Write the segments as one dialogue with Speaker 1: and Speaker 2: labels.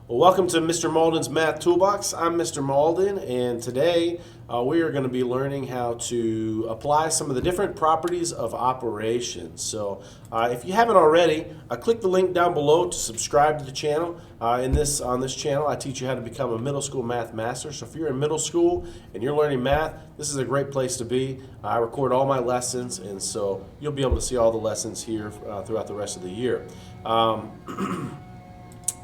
Speaker 1: Well, welcome to Mr. Malden's Math Toolbox. I'm Mr. Malden, and today we are going to be learning how to apply some of the different properties of operations. So if you haven't already, click the link down below to subscribe to the channel. On this channel, I teach you how to become a middle school math master. So if you're in middle school and you're learning math, this is a great place to be. I record all my lessons, and so you'll be able to see all the lessons here throughout the rest of the year.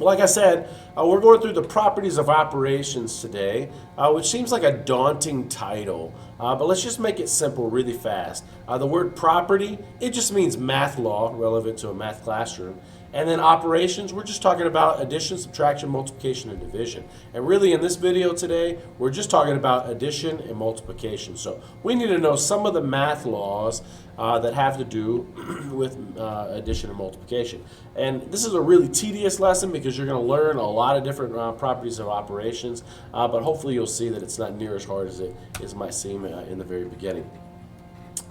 Speaker 1: Like I said, we're going through the properties of operations today, which seems like a daunting title, but let's just make it simple really fast. The word property, it just means math law relevant to a math classroom. And then operations, we're just talking about addition, subtraction, multiplication, and division. And really in this video today, we're just talking about addition and multiplication. So we need to know some of the math laws that have to do with addition and multiplication. And this is a really tedious lesson because you're going to learn a lot of different properties of operations, but hopefully you'll see that it's not near as hard as it might seem in the very beginning.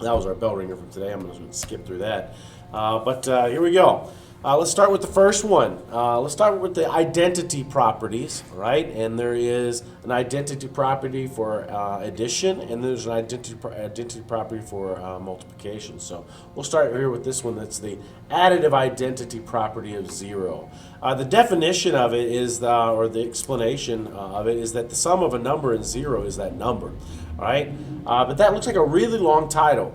Speaker 1: That was our bell ringer for today. I'm going to skip through that. But here we go. Let's start with the first one. Let's start with the identity properties, right? And there is an identity property for addition, and there's an identity property for multiplication. So we'll start here with this one. That's the additive identity property of 0. The definition of it is, or the explanation of it is that the sum of a number and 0 is that number, all right? But that looks like a really long title,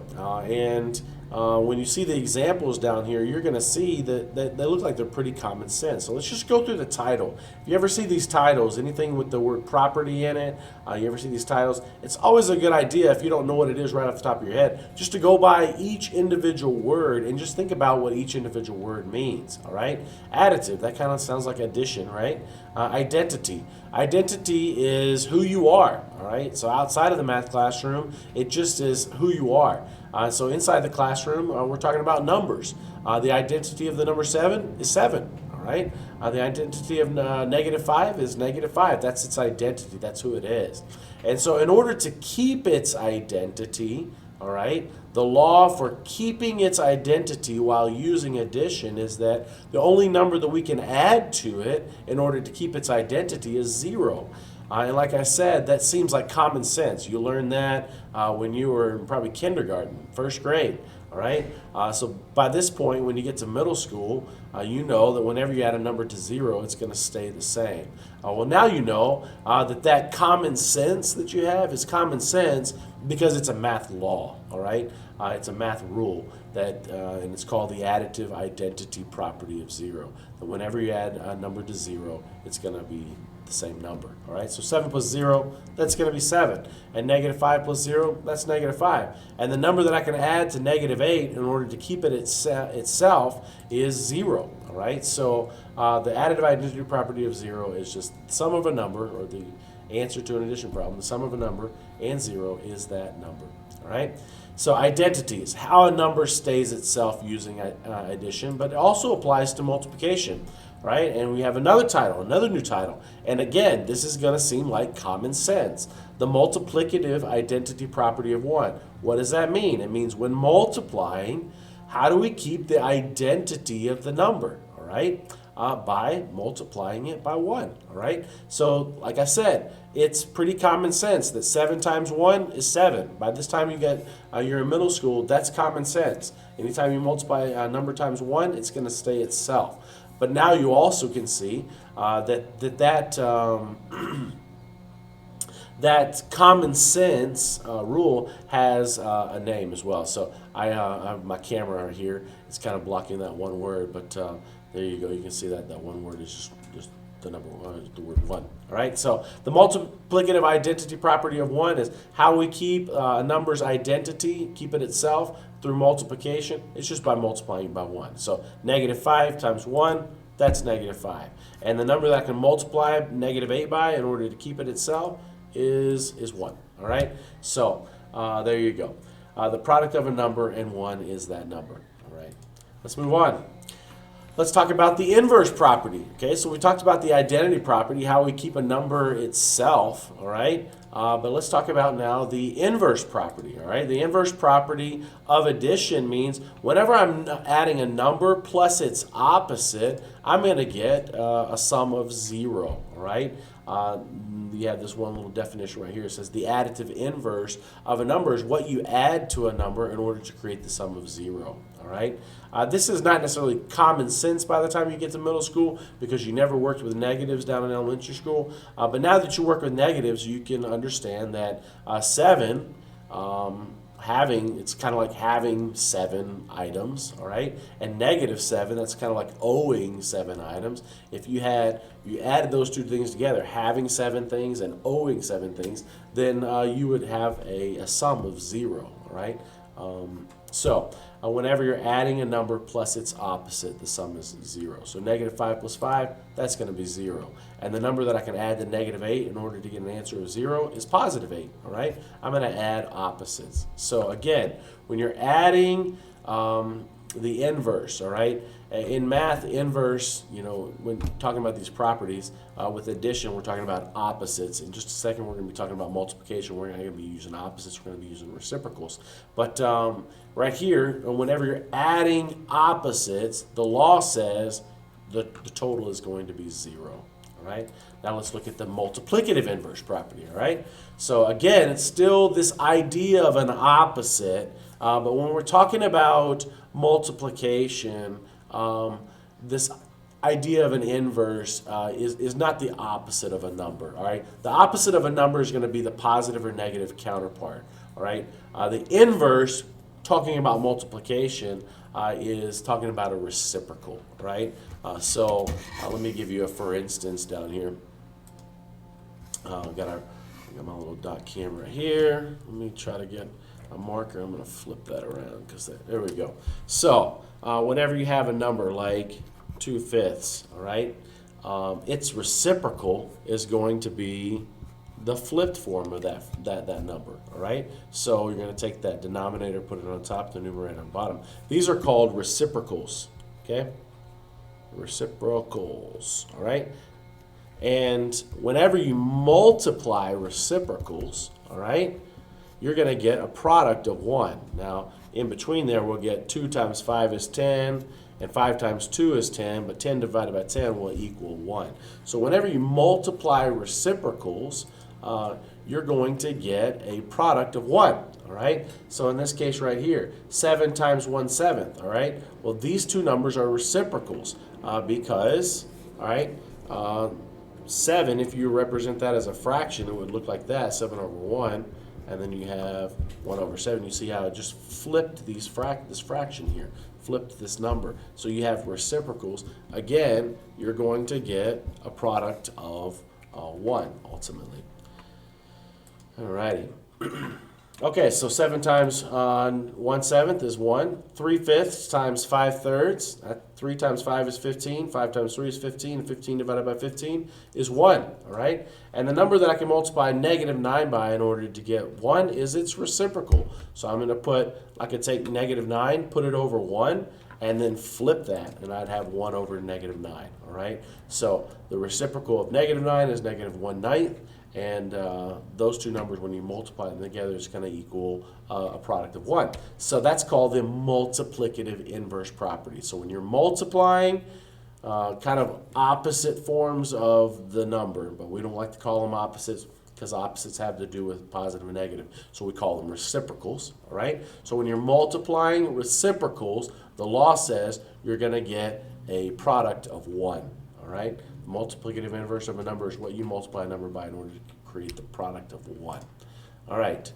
Speaker 1: when you see the examples down here, you're going to see that they look like they're pretty common sense. So let's just go through the title. If you ever see these titles, anything with the word property in it, you ever see these titles, it's always a good idea, if you don't know what it is right off the top of your head, just to go by each individual word and just think about what each individual word means, all right? Additive, that kind of sounds like addition, right? Identity. Identity is who you are, all right? So outside of the math classroom, it just is who you are. So inside the classroom, we're talking about numbers. The identity of the number 7 is 7, all right? The identity of -5 is -5. That's its identity. That's who it is. And so in order to keep its identity, all right, the law for keeping its identity while using addition is that the only number that we can add to it in order to keep its identity is 0. And like I said, that seems like common sense. You learned that when you were in probably kindergarten, first grade, all right? So by this point, when you get to middle school, you know that whenever you add a number to 0, it's going to stay the same. Well, now you know that common sense that you have is common sense because it's a math law, all right? It's a math rule that, and it's called the additive identity property of 0. That whenever you add a number to 0, it's going to be the same number, all right? So 7 plus 0, that's going to be 7. And -5 plus 0, that's -5. And the number that I can add to -8 in order to keep it itself is 0, all right? So the additive identity property of 0 is just the sum of a number, or the answer to an addition problem. The sum of a number and 0 is that number, all right? So identity is how a number stays itself using addition, but it also applies to multiplication, right? And we have another title, another new title. And again, this is going to seem like common sense. The multiplicative identity property of 1. What does that mean? It means when multiplying, how do we keep the identity of the number, all right? By multiplying it by 1, all right? So, like I said, it's pretty common sense that 7 times 1 is 7. By this time you're in middle school, that's common sense. Anytime you multiply a number times 1, it's going to stay itself. But now you also can see that common sense rule has a name as well. So I have my camera right here. It's kind of blocking that one word, but there you go. You can see that one word is just the number one, the word 1. All right. So the multiplicative identity property of 1 is how we keep a number's identity, keep it itself through multiplication. It's just by multiplying by 1. So -5 times 1, that's -5. And the number that I can multiply -8 by in order to keep it itself is 1. All right. So there you go. The product of a number and 1 is that number. All right. Let's move on. Let's talk about the inverse property. Okay, so we talked about the identity property, how we keep a number itself, all right? But let's talk about now the inverse property, all right? The inverse property of addition means whenever I'm adding a number plus its opposite, I'm going to get a sum of 0, all right? You have this one little definition right here. It says the additive inverse of a number is what you add to a number in order to create the sum of 0, all right? This is not necessarily common sense by the time you get to middle school because you never worked with negatives down in elementary school. But now that you work with negatives, you can understand that 7, it's kind of like having 7 items, all right? And -7, that's kind of like owing 7 items. If you added those two things together, having 7 things and owing 7 things, then you would have a sum of 0, all right? Whenever you're adding a number plus its opposite, the sum is 0. So -5 plus 5, that's going to be 0. And the number that I can add to -8 in order to get an answer of 0 is +8, all right? I'm going to add opposites. So again, when you're adding the inverse, all right? In math, inverse, when talking about these properties, with addition, we're talking about opposites. In just a second, we're going to be talking about multiplication. We're not going to be using opposites. We're going to be using reciprocals. But right here, whenever you're adding opposites, the law says the total is going to be 0. All right. Now let's look at the multiplicative inverse property. All right. So again, it's still this idea of an opposite, but when we're talking about multiplication, this idea of an inverse is not the opposite of a number. All right. The opposite of a number is going to be the positive or negative counterpart. All right. The inverse, talking about multiplication, is talking about a reciprocal, right? Let me give you a for instance down here. I got my little dot camera here. Let me try to get a marker. I'm going to flip that around because there we go. So whenever you have a number like 2/5, all right, its reciprocal is going to be the flipped form of that number, all right? So you're going to take that denominator, put it on top, the numerator on bottom. These are called reciprocals, okay? Reciprocals, all right? And whenever you multiply reciprocals, all right, you're going to get a product of 1. Now, in between there, we'll get 2 times 5 is 10, and 5 times 2 is 10, but 10 divided by 10 will equal 1. So whenever you multiply reciprocals, you're going to get a product of 1, all right? So in this case right here, 7 times 1/7, all right? Well, these two numbers are reciprocals because, all right, 7, if you represent that as a fraction, it would look like that, 7 over 1, and then you have 1 over 7. You see how it just flipped this fraction here, flipped this number. So you have reciprocals. Again, you're going to get a product of 1 ultimately. Alrighty. Okay, so 7 times 1/7 is 1. 3/5 times 5/3. 3 times 5 is 15. 5 times 3 is 15. And 15 divided by 15 is 1. All right? And the number that I can multiply -9 by in order to get 1 is its reciprocal. So I'm going to I could take -9, put it over 1, and then flip that, and I'd have 1 over -9. All right? So the reciprocal of -9 is -1/9. And those two numbers, when you multiply them together, is going to equal a product of 1. So that's called the multiplicative inverse property. So when you're multiplying kind of opposite forms of the number, but we don't like to call them opposites because opposites have to do with positive and negative. So we call them reciprocals, all right? So when you're multiplying reciprocals, the law says you're going to get a product of 1, all right? The multiplicative inverse of a number is what you multiply a number by in order to create the product of 1. All right.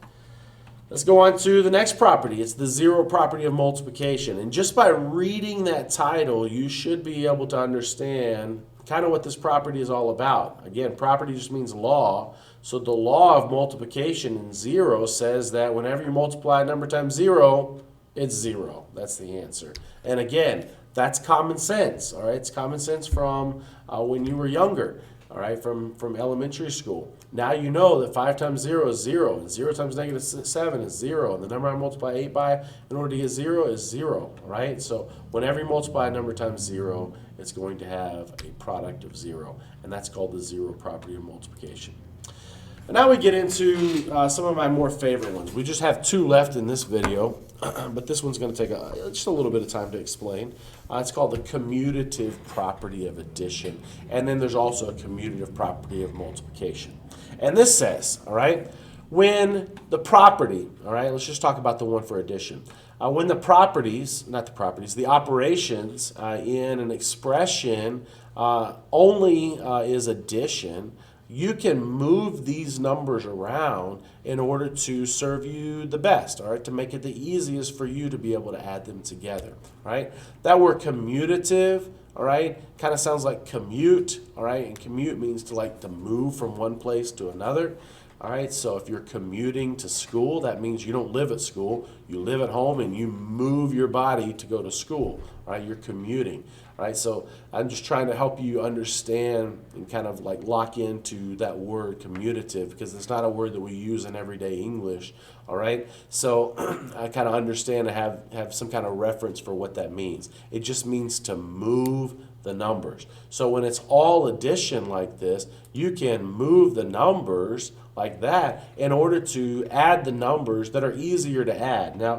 Speaker 1: Let's go on to the next property. It's the zero property of multiplication. And just by reading that title, you should be able to understand kind of what this property is all about. Again, property just means law. So the law of multiplication in 0 says that whenever you multiply a number times 0, it's 0. That's the answer. And again, that's common sense, all right? It's common sense from when you were younger, all right, from elementary school. Now you know that 5 times 0 is 0, and 0 times -7 is 0, and the number I multiply 8 by in order to get 0 is 0, all right? So whenever you multiply a number times 0, it's going to have a product of 0, and that's called the zero property of multiplication. And now we get into some of my more favorite ones. We just have 2 left in this video, but this one's going to take just a little bit of time to explain. It's called the commutative property of addition, and then there's also a commutative property of multiplication. And this says, all right, when the property, all right, let's just talk about the one for addition. When the the operations in an expression only is addition, you can move these numbers around in order to serve you the best, all right, to make it the easiest for you to be able to add them together, right? That word commutative, all right, kind of sounds like commute, all right, and commute means to move from one place to another. All right, so if you're commuting to school, that means you don't live at school. You live at home and you move your body to go to school. All right, you're commuting. All right, so I'm just trying to help you understand and kind of lock into that word commutative, because it's not a word that we use in everyday English. All right, so I kind of understand and have some kind of reference for what that means. It just means to move the numbers. So when it's all addition like this, you can move the numbers like that in order to add the numbers that are easier to add. Now,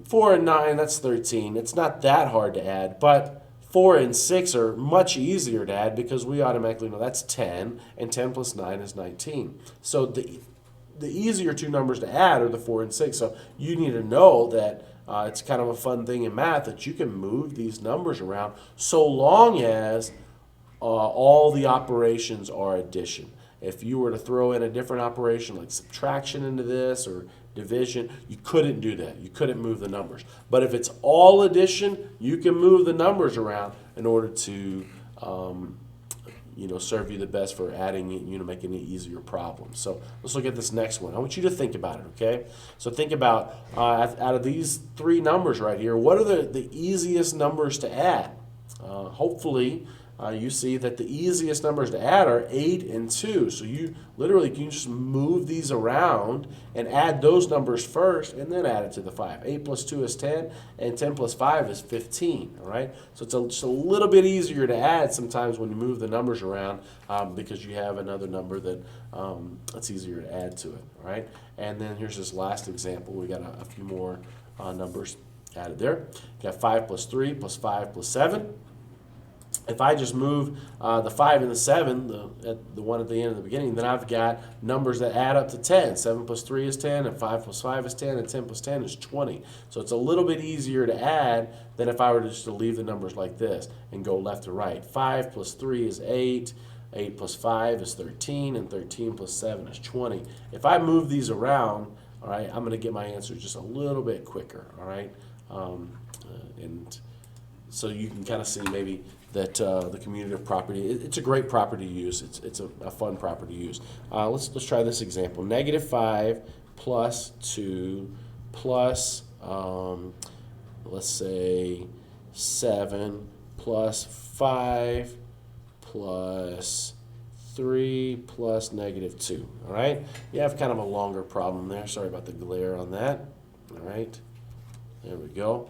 Speaker 1: 4 and 9, that's 13. It's not that hard to add, but 4 and 6 are much easier to add because we automatically know that's 10, and 10 plus 9 is 19. So the easier 2 numbers to add are the 4 and 6. So you need to know that it's kind of a fun thing in math that you can move these numbers around so long as all the operations are addition. If you were to throw in a different operation like subtraction into this or division, you couldn't do that. You couldn't move the numbers. But if it's all addition, you can move the numbers around in order to serve you the best for adding it, making it easier problems. So let's look at this next one. I want you to think about it, okay? So think about, out of these 3 numbers right here, what are the easiest numbers to add? Hopefully, you see that the easiest numbers to add are 8 and 2. So you literally can just move these around and add those numbers first and then add it to the 5. 8 plus 2 is 10, and 10 plus 5 is 15, all right? So it's just a little bit easier to add sometimes when you move the numbers around because you have another number that's easier to add to it, all right? And then here's this last example. We got a few more numbers added there. You got 5 plus 3 plus 5 plus 7. If I just move the 5 and the 7, the one at the end of the beginning, then I've got numbers that add up to 10. 7 plus 3 is 10, and 5 plus 5 is 10, and 10 plus 10 is 20. So it's a little bit easier to add than if I were just to leave the numbers like this and go left to right. 5 plus 3 is 8, 8 plus 5 is 13, and 13 plus 7 is 20. If I move these around, all right, I'm going to get my answer just a little bit quicker, all right? And so you can kind of see maybe that the commutative property, it's a great property to use. It's a fun property to use. Let's try this example. -5 plus 2 plus, let's say, 7 plus 5 plus 3 plus -2. All right? You have kind of a longer problem there. Sorry about the glare on that. All right? There we go.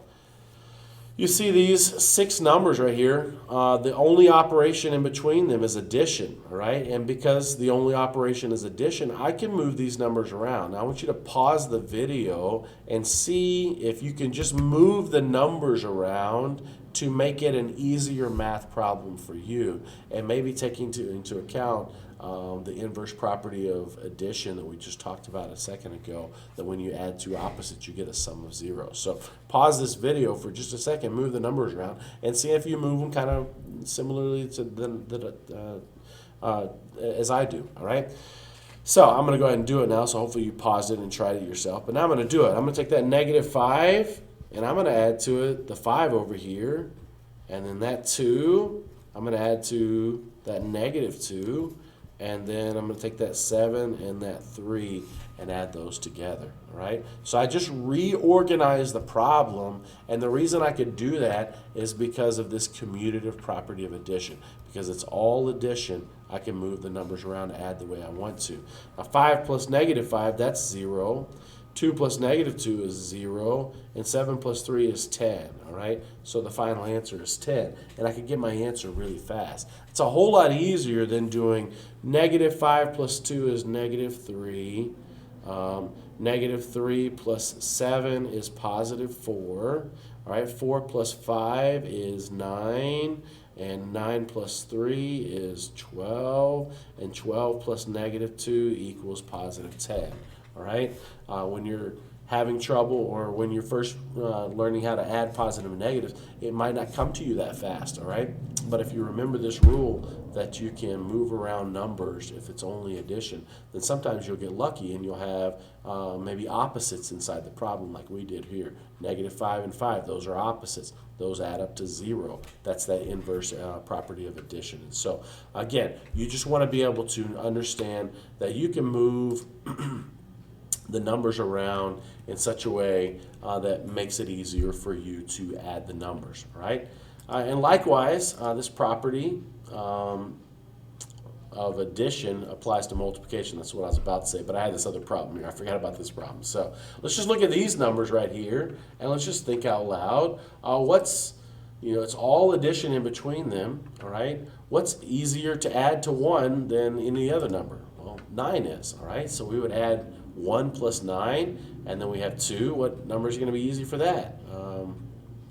Speaker 1: You see these 6 numbers right here. The only operation in between them is addition, all right? And because the only operation is addition, I can move these numbers around. Now I want you to pause the video and see if you can just move the numbers around to make it an easier math problem for you, and maybe taking into account the inverse property of addition that we just talked about a second ago, that when you add 2 opposites, you get a sum of 0. So pause this video for just a second, move the numbers around, and see if you move them kind of similarly to as I do, all right? So I'm going to go ahead and do it now, so hopefully you paused it and tried it yourself. But now I'm going to do it. I'm going to take that -5, and I'm going to add to it the 5 over here, and then that 2, I'm going to add to that -2, and then I'm going to take that 7 and that 3 and add those together, all right? So I just reorganized the problem, and the reason I could do that is because of this commutative property of addition. Because it's all addition, I can move the numbers around to add the way I want to. Now 5 plus -5, that's 0. 2 plus negative 2 is 0, and 7 plus 3 is 10, all right? So the final answer is 10, and I can get my answer really fast. It's a whole lot easier than doing negative 5 plus 2 is negative 3, negative 3 plus 7 is positive 4, all right? 4 plus 5 is 9, and 9 plus 3 is 12, and 12 plus negative 2 equals positive 10. All right, when you're having trouble or when you're first learning how to add positive and negatives, it might not come to you that fast, all right? But if you remember this rule that you can move around numbers if it's only addition, then sometimes you'll get lucky and you'll have maybe opposites inside the problem like we did here. Negative 5 and 5, those are opposites. Those add up to 0. That's that inverse property of addition. And so, again, you just want to be able to understand that you can move the numbers around in such a way that makes it easier for you to add the numbers, right? And likewise, this property of addition applies to multiplication. That's what I was about to say, but I had this other problem here. I forgot about this problem. So let's just look at these numbers right here, and let's just think out loud. It's all addition in between them, all right? What's easier to add to 1 than any other number? Well, 9 is, all right? So we would add 1 plus 9, and then we have 2. What number is going to be easy for that?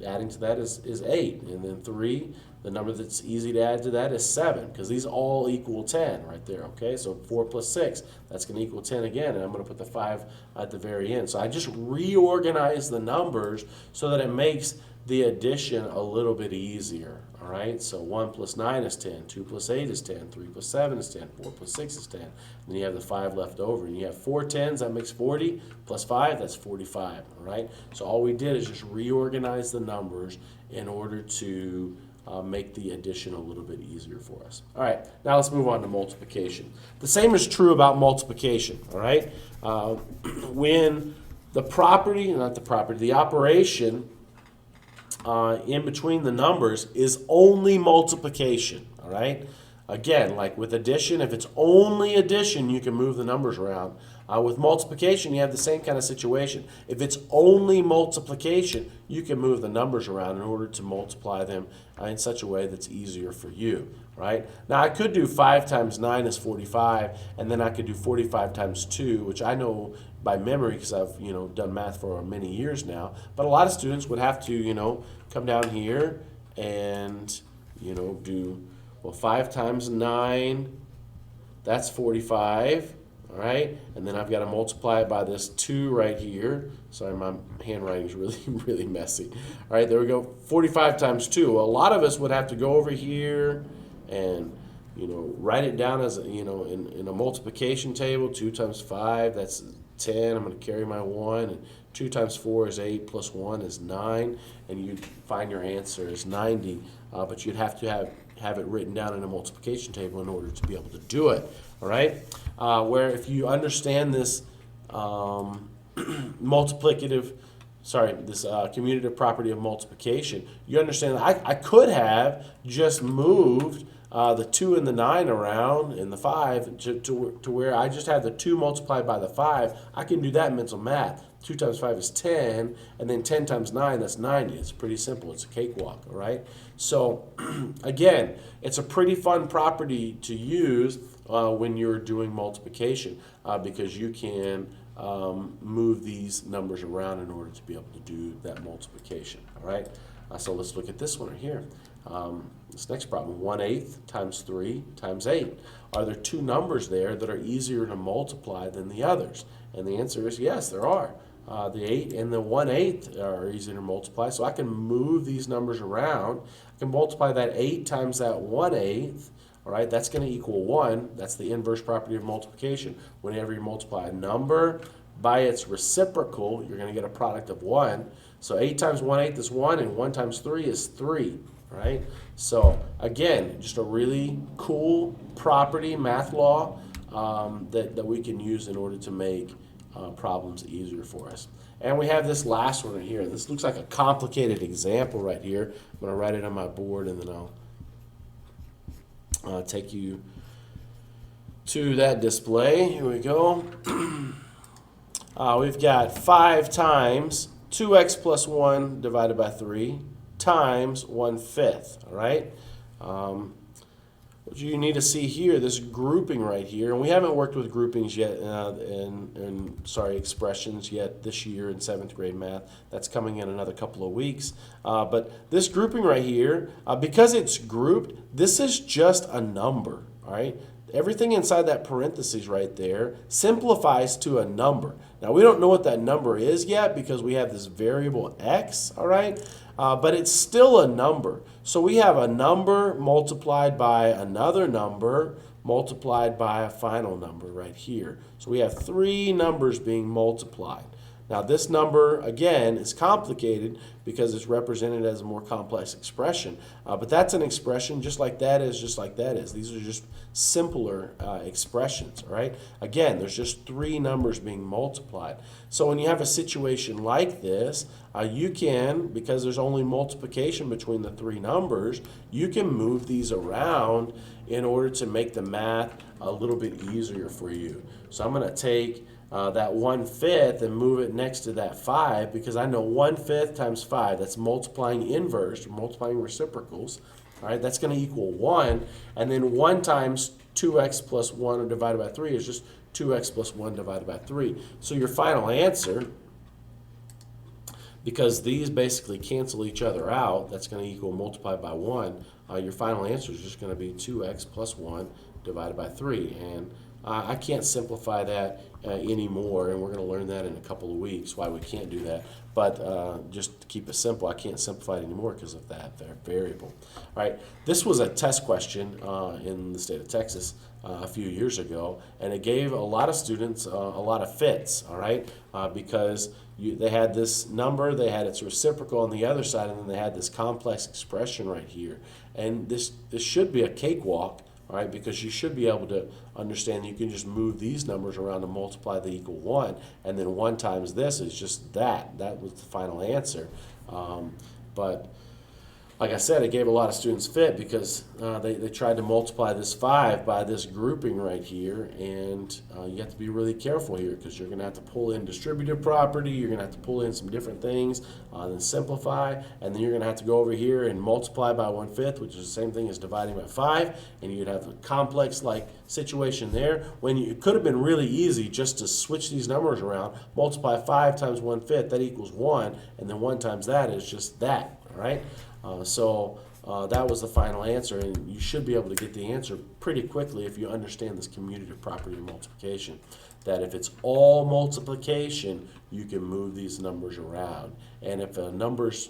Speaker 1: Adding to that is 8, and then 3, the number that's easy to add to that is 7, because these all equal 10 right there, okay? So 4 plus 6, that's going to equal 10 again, and I'm going to put the 5 at the very end. So I just reorganize the numbers so that it makes the addition a little bit easier, all right? So 1 plus 9 is 10, 2 plus 8 is 10, 3 plus 7 is 10, 4 plus 6 is 10. And then you have the 5 left over, and you have 4 10s, that makes 40, plus 5, that's 45, all right? So all we did is just reorganize the numbers in order to make the addition a little bit easier for us. All right, now let's move on to multiplication. The same is true about multiplication, all right? When the operation in between the numbers is only multiplication, all right? Again, like with addition, if it's only addition, you can move the numbers around. With multiplication, you have the same kind of situation. If it's only multiplication, you can move the numbers around in order to multiply them in such a way that's easier for you, right? Now, I could do 5 times 9 is 45, and then I could do 45 times 2, which I know by memory because I've done math for many years now. But a lot of students would have to come down here and do 5 times 9, that's 45. All right, and then I've got to multiply it by this 2 right here. Sorry, my handwriting is really, really messy. All right, there we go. 45 times 2. Well, a lot of us would have to go over here and write it down as in a multiplication table. 2 times 5, that's 10. I'm going to carry my 1, and 2 times 4 is 8, plus 1 is 9, and you'd find your answer is 90. But you'd have to have it written down in a multiplication table in order to be able to do it. All right, where if you understand this commutative property of multiplication, you understand that I could have just moved the 2 and the 9 around and the 5 to where I just have the 2 multiplied by the 5. I can do that in mental math. 2 times 5 is 10, and then 10 times 9, that's 90. It's pretty simple. It's a cakewalk, all right? So, again, it's a pretty fun property to use when you're doing multiplication because you can move these numbers around in order to be able to do that multiplication, all right? So let's look at this one right here. This next problem, 1/8 times 3 times 8. Are there 2 numbers there that are easier to multiply than the others? And the answer is yes, there are. The 8 and the 1/8 are easy to multiply, so I can move these numbers around. I can multiply that 8 times that 1/8, all right, that's going to equal 1. That's the inverse property of multiplication. Whenever you multiply a number by its reciprocal, you're going to get a product of 1. So 8 times 1/8 is 1, and 1 times 3 is 3, right? So again, just a really cool property, math law, that we can use in order to make problems easier for us. And we have this last one right here. This looks like a complicated example right here. I'm going to write it on my board, and then I'll take you to that display. Here we go. we've got 5 times 2x plus 1 divided by 3 times 1/5, all right? What you need to see here, this grouping right here, and we haven't worked with groupings yet, expressions yet this year in 7th grade math. That's coming in another couple of weeks. But this grouping right here, because it's grouped, this is just a number, all right? Everything inside that parentheses right there simplifies to a number. Now, we don't know what that number is yet because we have this variable x, all right? But it's still a number. So we have a number multiplied by another number multiplied by a final number right here. So we have 3 numbers being multiplied. Now this number, again, is complicated because it's represented as a more complex expression. But that's an expression just like that is, just like that is. These are just simpler expressions, all right? Again, there's just 3 numbers being multiplied. So when you have a situation like this, you can, because there's only multiplication between the 3 numbers, you can move these around in order to make the math a little bit easier for you. So I'm going to take that 1/5 and move it next to that 5 because I know 1/5 times 5, that's multiplying inverse, or multiplying reciprocals. All right, that's going to equal 1. And then 1 times 2x plus 1 divided by 3 is just 2x plus 1 divided by 3. So your final answer, because these basically cancel each other out, that's going to equal multiplied by 1. Your final answer is just going to be 2x plus 1 divided by 3. And I can't simplify that anymore, and we're going to learn that in a couple of weeks, why we can't do that. But just to keep it simple, I can't simplify it anymore because of that variable. All right, this was a test question in the state of Texas a few years ago, and it gave a lot of students a lot of fits, all right, because they had this number, they had its reciprocal on the other side, and then they had this complex expression right here. And this should be a cakewalk, all right, because you should be able to understand you can just move these numbers around and multiply the equal 1, and then 1 times this is just that. That was the final answer. But like I said, it gave a lot of students fit because they tried to multiply this 5 by this grouping right here, and you have to be really careful here because you're going to have to pull in distributive property, you're going to have to pull in some different things, then simplify, and then you're going to have to go over here and multiply by 1/5, which is the same thing as dividing by 5, and you'd have a complex-like situation there when it could have been really easy just to switch these numbers around, multiply 5 times 1/5, that equals 1, and then 1 times that is just that, all right? So that was the final answer, and you should be able to get the answer pretty quickly if you understand this commutative property of multiplication, that if it's all multiplication, you can move these numbers around. And if the numbers,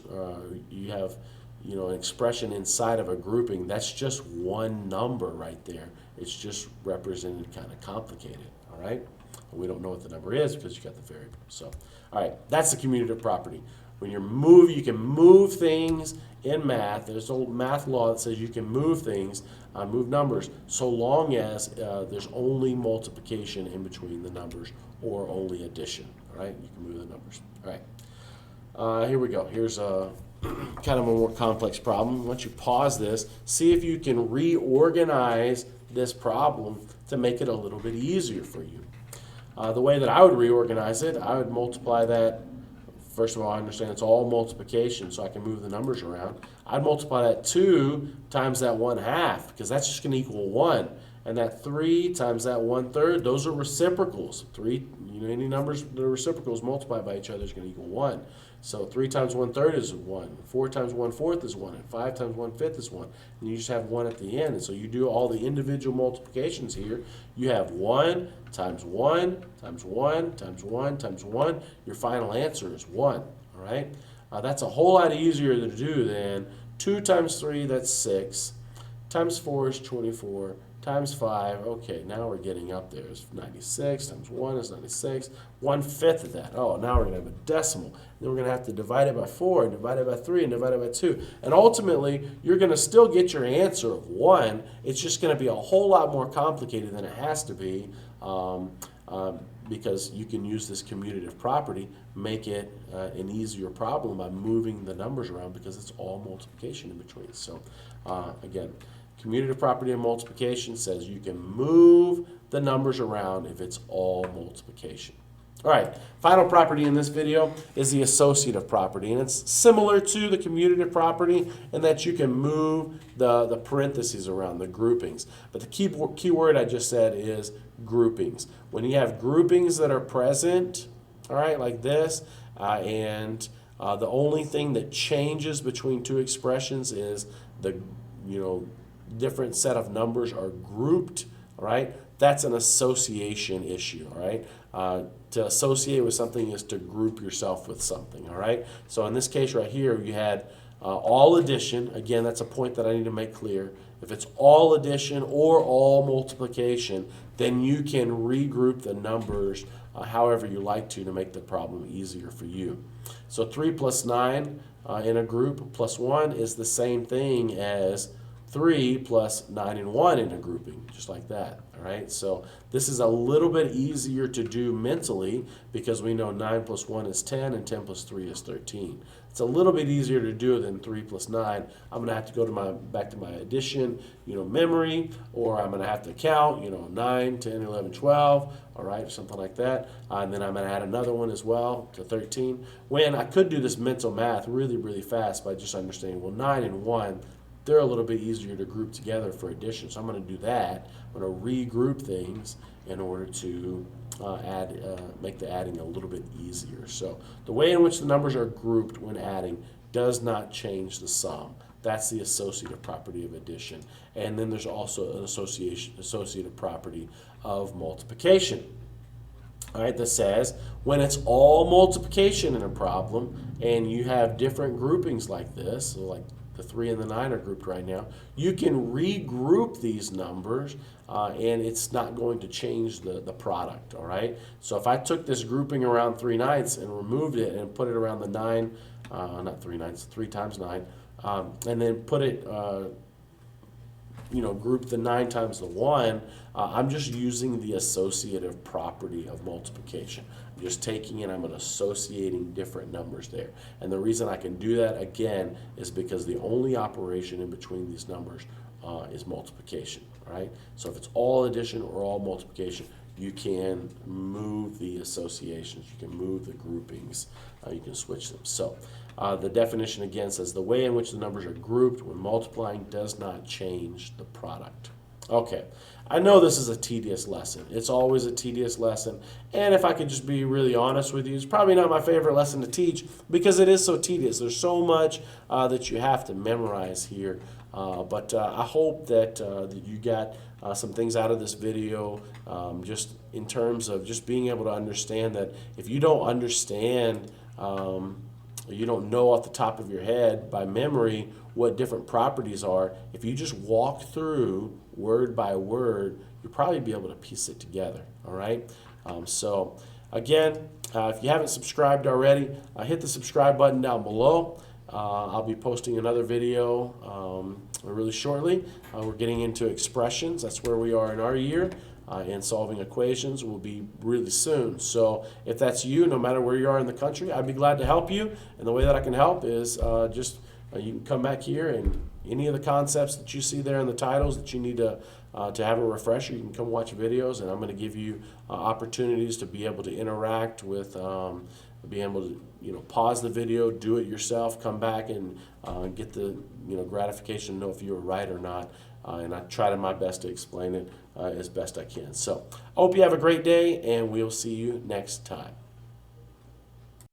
Speaker 1: you have an expression inside of a grouping, that's just one number right there. It's just represented kind of complicated, all right? We don't know what the number is because you got the variable. So, all right, that's the commutative property. When you can move things in math. There's an old math law that says you can move things, move numbers, so long as there's only multiplication in between the numbers or only addition. All right, you can move the numbers. All right, here we go. Here's a kind of a more complex problem. Once you pause this, see if you can reorganize this problem to make it a little bit easier for you. The way that I would reorganize it, I would multiply that. First of all, I understand it's all multiplication, so I can move the numbers around. I'd multiply that 2 times that 1/2, because that's just going to equal 1. And that 3 times that 1/3, those are reciprocals. Any numbers that are reciprocals multiplied by each other is going to equal 1. So 3 times 1/3 is 1. 4 times 1/4 is 1. And 5 times 1/5 is 1. And you just have 1 at the end. And so you do all the individual multiplications here. You have 1 times 1 times 1 times 1 times 1. Your final answer is 1. All right? That's a whole lot easier to do than 2 times 3, that's 6. Times 4 is 24. Times 5, okay, now we're getting up there. It's 96 times 1 is 96. 1/5 of that. Oh, now we're going to have a decimal. Then we're going to have to divide it by 4, and divide it by 3, and divide it by 2. And ultimately, you're going to still get your answer of 1. It's just going to be a whole lot more complicated than it has to be because you can use this commutative property, make it an easier problem by moving the numbers around because it's all multiplication in between. So, again, commutative property of multiplication says you can move the numbers around if it's all multiplication. All right, final property in this video is the associative property, and it's similar to the commutative property in that you can move the parentheses around, the groupings. But the key word I just said is groupings. When you have groupings that are present, all right, like this, and the only thing that changes between two expressions is the different set of numbers are grouped, all right? That's an association issue, all right? To associate with something is to group yourself with something, all right? So in this case right here, you had all addition. Again, that's a point that I need to make clear. If it's all addition or all multiplication, then you can regroup the numbers however you like to make the problem easier for you. So 3 plus 9 in a group plus 1 is the same thing as 3 plus 9 and 1 in a grouping, just like that, all right? So this is a little bit easier to do mentally because we know 9 plus 1 is 10 and 10 plus 3 is 13. It's a little bit easier to do than 3 plus 9. I'm going to have to go to back to my addition, memory, or I'm going to have to count, 9, 10, 11, 12, all right, or something like that. And then I'm going to add another one as well to 13. When I could do this mental math really, really fast by just understanding, well, 9 and 1, they're a little bit easier to group together for addition. So I'm going to do that. I'm going to regroup things in order to make the adding a little bit easier. So the way in which the numbers are grouped when adding does not change the sum. That's the associative property of addition. And then there's also an associative property of multiplication. All right, that says when it's all multiplication in a problem and you have different groupings like this, so like the 3 and the 9 are grouped right now, you can regroup these numbers and it's not going to change the product, all right? So if I took this grouping around 3 9ths and removed it and put it around the 9, not 3 9ths, 3 times 9, and then put it, group the 9 times the 1, I'm just using the associative property of multiplication. I'm just taking it, I'm associating different numbers there. And the reason I can do that, again, is because the only operation in between these numbers is multiplication, right? So if it's all addition or all multiplication, you can move the associations, you can move the groupings, you can switch them. So the definition again says the way in which the numbers are grouped when multiplying does not change the product. Okay, I know this is a tedious lesson. It's always a tedious lesson, and if I could just be really honest with you, it's probably not my favorite lesson to teach because it is so tedious. There's so much that you have to memorize here, but I hope that you got some things out of this video just in terms of just being able to understand that if you don't understand you don't know off the top of your head by memory what different properties are, if you just walk through word by word, you'll probably be able to piece it together, all right? So again, if you haven't subscribed already, hit the subscribe button down below. I'll be posting another video really shortly. We're getting into expressions. That's where we are in our year. And solving equations will be really soon. So if that's you, no matter where you are in the country, I'd be glad to help you. And the way that I can help is you can come back here and any of the concepts that you see there in the titles that you need to have a refresher, you can come watch videos, and I'm going to give you opportunities to be able to interact with, be able to pause the video, do it yourself, come back and get the gratification to know if you were right or not. And I try my best to explain it as best I can. So I hope you have a great day, and we'll see you next time.